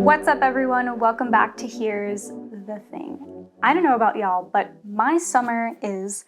What's up, everyone? Welcome back to Here's the Thing. I don't know about y'all, but my summer is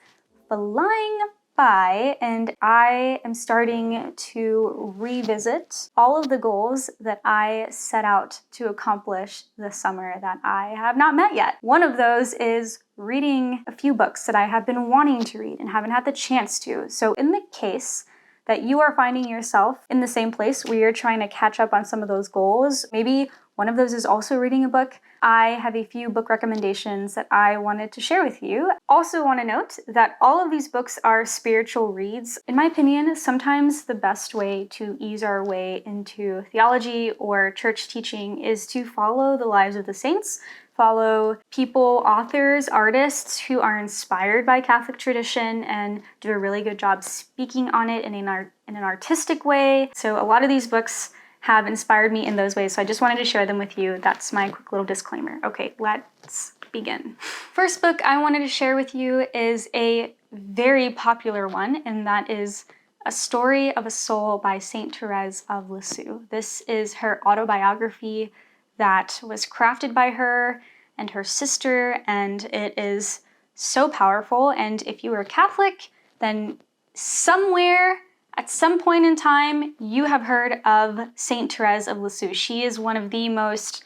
flying by, and I am starting to revisit all of the goals that I set out to accomplish this summer that I have not met yet. One of those is reading a few books that I have been wanting to read and haven't had the chance to. So in the case that you are finding yourself in the same place where you're trying to catch up on some of those goals, maybe one of those is also reading a book, I have a few book recommendations that I wanted to share with you. Also want to note that all of these books are spiritual reads. In my opinion, sometimes the best way to ease our way into theology or church teaching is to follow the lives of the saints, follow people, authors, artists who are inspired by Catholic tradition and do a really good job speaking on it in an artistic way. So a lot of these books have inspired me in those ways, so I just wanted to share them with you. That's my quick little disclaimer. Okay, let's begin. First book I wanted to share with you is a very popular one, and that is A Story of a Soul by Saint Therese of Lisieux. This is her autobiography that was crafted by her and her sister, and it is so powerful. And if you are Catholic, then somewhere at some point in time, you have heard of Saint Therese of Lisieux. She is one of the most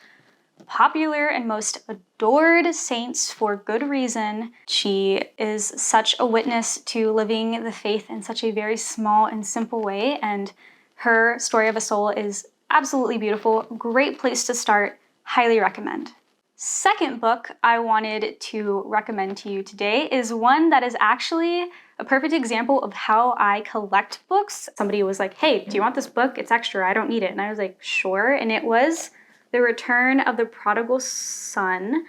popular and most adored saints for good reason. She is such a witness to living the faith in such a very small and simple way, and her Story of a Soul is absolutely beautiful. Great place to start. Highly recommend. Second book I wanted to recommend to you today is one that is actually a perfect example of how I collect books. Somebody was like, hey, do you want this book? It's extra, I don't need it. And I was like, sure. And it was The Return of the Prodigal Son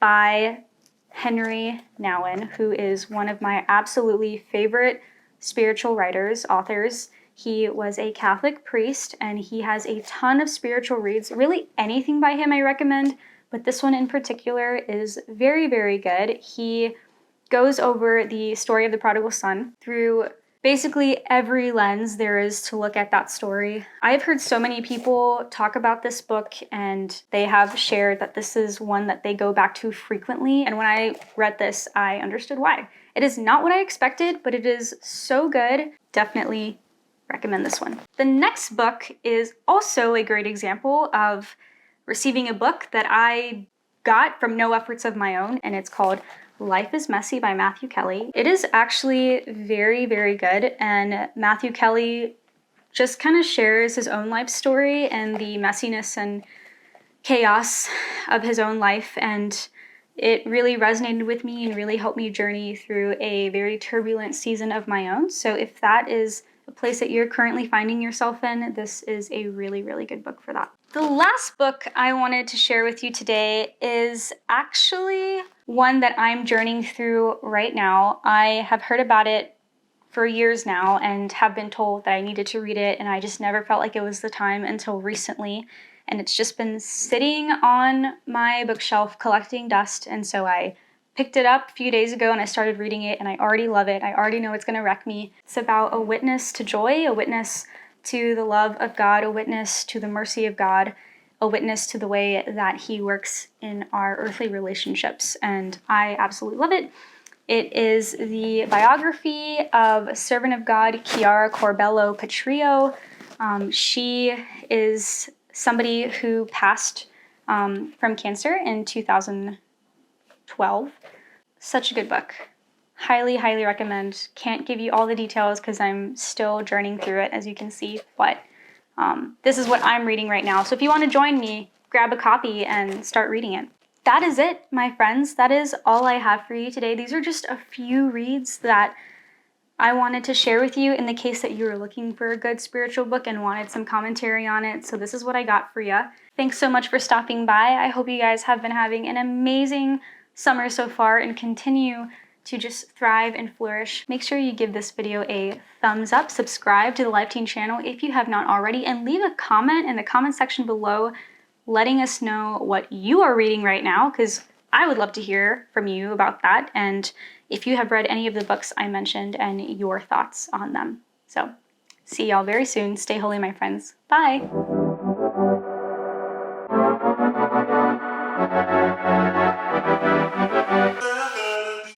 by Henry Nouwen, who is one of my absolutely favorite spiritual writers, authors. He was a Catholic priest, and he has a ton of spiritual reads. Really anything by him I recommend, but this one in particular is very, very good. He goes over the story of the prodigal son through basically every lens there is to look at that story. I've heard so many people talk about this book, and they have shared that this is one that they go back to frequently. And when I read this, I understood why. It is not what I expected, but it is so good. Definitely recommend this one. The next book is also a great example of receiving a book that I got from no efforts of my own, and it's called Life is Messy by Matthew Kelly. It is actually very, very good, and Matthew Kelly just kind of shares his own life story and the messiness and chaos of his own life, and it really resonated with me and really helped me journey through a very turbulent season of my own. So if that is a place that you're currently finding yourself in, this is a really, really good book for that. The last book I wanted to share with you today is actually one that I'm journeying through right now. I have heard about it for years now and have been told that I needed to read it, and I just never felt like it was the time until recently. And it's just been sitting on my bookshelf collecting dust, and so I picked it up a few days ago and I started reading it, and I already love it. I already know it's going to wreck me. It's about a witness to joy, a witness to the love of God, a witness to the mercy of God, a witness to the way that he works in our earthly relationships, and I absolutely love it. It is the biography of a servant of God, Chiara Corbello Petrillo. She is somebody who passed from cancer in 2012. Such a good book. Highly, highly recommend. Can't give you all the details because I'm still journeying through it, as you can see, but this is what I'm reading right now. So if you want to join me, grab a copy and start reading it. That is it, my friends. That is all I have for you today. These are just a few reads that I wanted to share with you in the case that you were looking for a good spiritual book and wanted some commentary on it. So this is what I got for you. Thanks so much for stopping by. I hope you guys have been having an amazing summer so far and continue to just thrive and flourish. Make sure you give this video a thumbs up, subscribe to the Life Teen channel if you have not already, and leave a comment in the comment section below letting us know what you are reading right now, because I would love to hear from you about that, and if you have read any of the books I mentioned and your thoughts on them. So See y'all very soon. Stay holy, my friends. Bye.